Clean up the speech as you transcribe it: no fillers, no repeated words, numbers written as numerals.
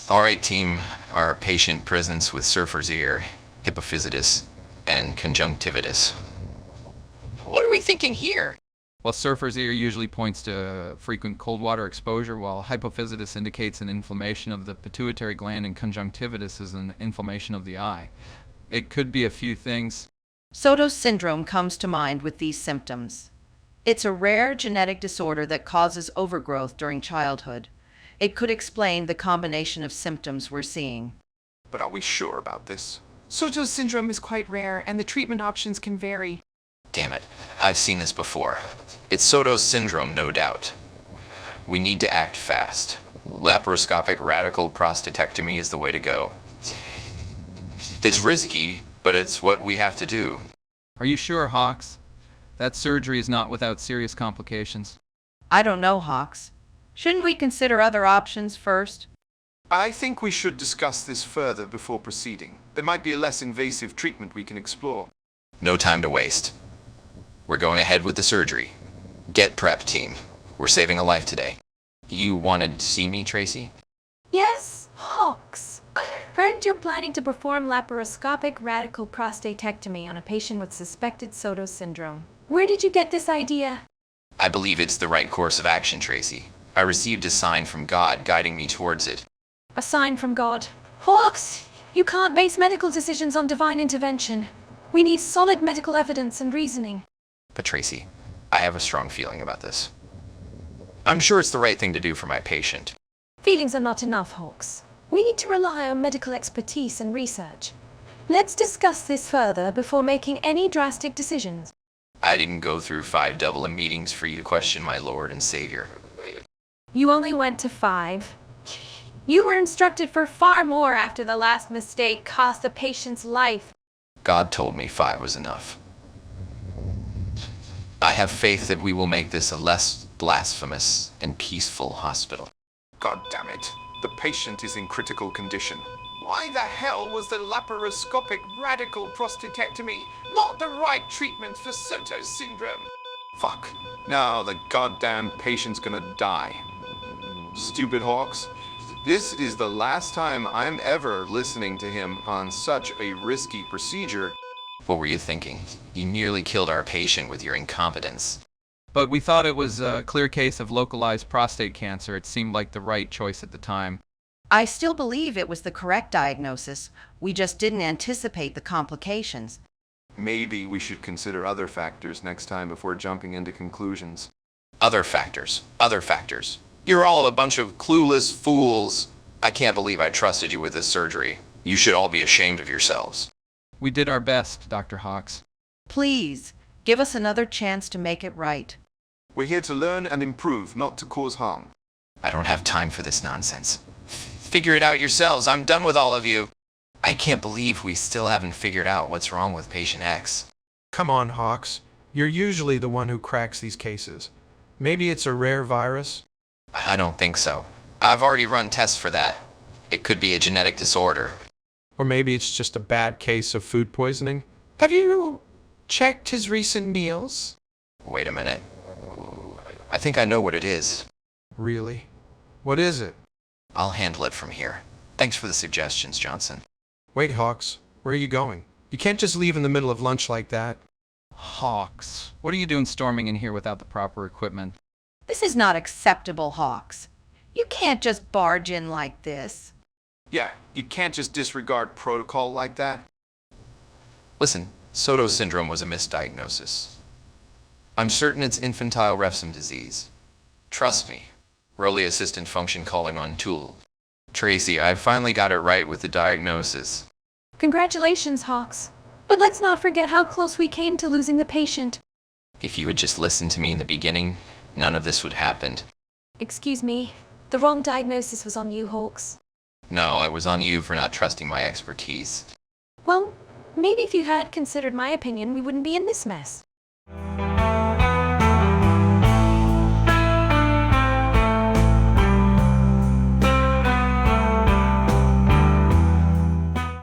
All right, team. Our patient presents with surfer's ear, hypophysitis, and conjunctivitis. What are we thinking here? Well, surfer's ear usually points to frequent cold water exposure, while hypophysitis indicates an inflammation of the pituitary gland, and conjunctivitis is an inflammation of the eye. It could be a few things. Soto's syndrome comes to mind with these symptoms. It's a rare genetic disorder that causes overgrowth during childhood. It could explain the combination of symptoms we're seeing. But are we sure about this? Soto's syndrome is quite rare, and the treatment options can vary. Damn it. I've seen this before. It's Soto's syndrome, no doubt. We need to act fast. Laparoscopic radical prostatectomy is the way to go. It's risky, but it's what we have to do. Are you sure, Hawks? That surgery is not without serious complications. I don't know, Hawks. Shouldn't we consider other options first? I think we should discuss this further before proceeding. There might be a less invasive treatment we can explore. No time to waste. We're going ahead with the surgery. Get prepped, team. We're saving a life today. You wanted to see me, Tracy? Yes, Hawks. Heard you're planning to perform laparoscopic radical prostatectomy on a patient with suspected Soto's syndrome. Where did you get this idea? I believe it's the right course of action, Tracy. I received a sign from God guiding me towards it. A sign from God. Hawks, you can't base medical decisions on divine intervention. We need solid medical evidence and reasoning. But Tracy, I have a strong feeling about this. I'm sure it's the right thing to do for my patient. Feelings are not enough, Hawks. We need to rely on medical expertise and research. Let's discuss this further before making any drastic decisions. I didn't go through 5 double meetings for you to question my Lord and Savior. You only went to 5. You were instructed for far more after the last mistake cost the patient's life. God told me 5 was enough. I have faith that we will make this a less blasphemous and peaceful hospital. God damn it. The patient is in critical condition. Why the hell was the laparoscopic radical prostatectomy not the right treatment for Soto's syndrome? Fuck. Now the goddamn patient's gonna die. Stupid Hawks. This is the last time I'm ever listening to him on such a risky procedure. What were you thinking? You nearly killed our patient with your incompetence. But we thought it was a clear case of localized prostate cancer. It seemed like the right choice at the time. I still believe it was the correct diagnosis. We just didn't anticipate the complications. Maybe we should consider other factors next time before jumping into conclusions. Other factors. Other factors. You're all a bunch of clueless fools. I can't believe I trusted you with this surgery. You should all be ashamed of yourselves. We did our best, Dr. Hawks. Please, give us another chance to make it right. We're here to learn and improve, not to cause harm. I don't have time for this nonsense. Figure it out yourselves. I'm done with all of you. I can't believe we still haven't figured out what's wrong with patient X. Come on, Hawks. You're usually the one who cracks these cases. Maybe it's a rare virus? I don't think so. I've already run tests for that. It could be a genetic disorder. Or maybe it's just a bad case of food poisoning? Have you checked his recent meals? Wait a minute. I think I know what it is. Really? What is it? I'll handle it from here. Thanks for the suggestions, Johnson. Wait, Hawks. Where are you going? You can't just leave in the middle of lunch like that. Hawks, what are you doing storming in here without the proper equipment? This is not acceptable, Hawks. You can't just barge in like this. Yeah, you can't just disregard protocol like that. Listen, Soto's syndrome was a misdiagnosis. I'm certain it's infantile refsum disease. Trust me. Rowley assistant function calling on tool. Tracy, I finally got it right with the diagnosis. Congratulations, Hawks. But let's not forget how close we came to losing the patient. If you had just listened to me in the beginning, none of this would happen. Excuse me. The wrong diagnosis was on you, Hawks. No, it was on you for not trusting my expertise. Well, maybe if you had considered my opinion, we wouldn't be in this mess.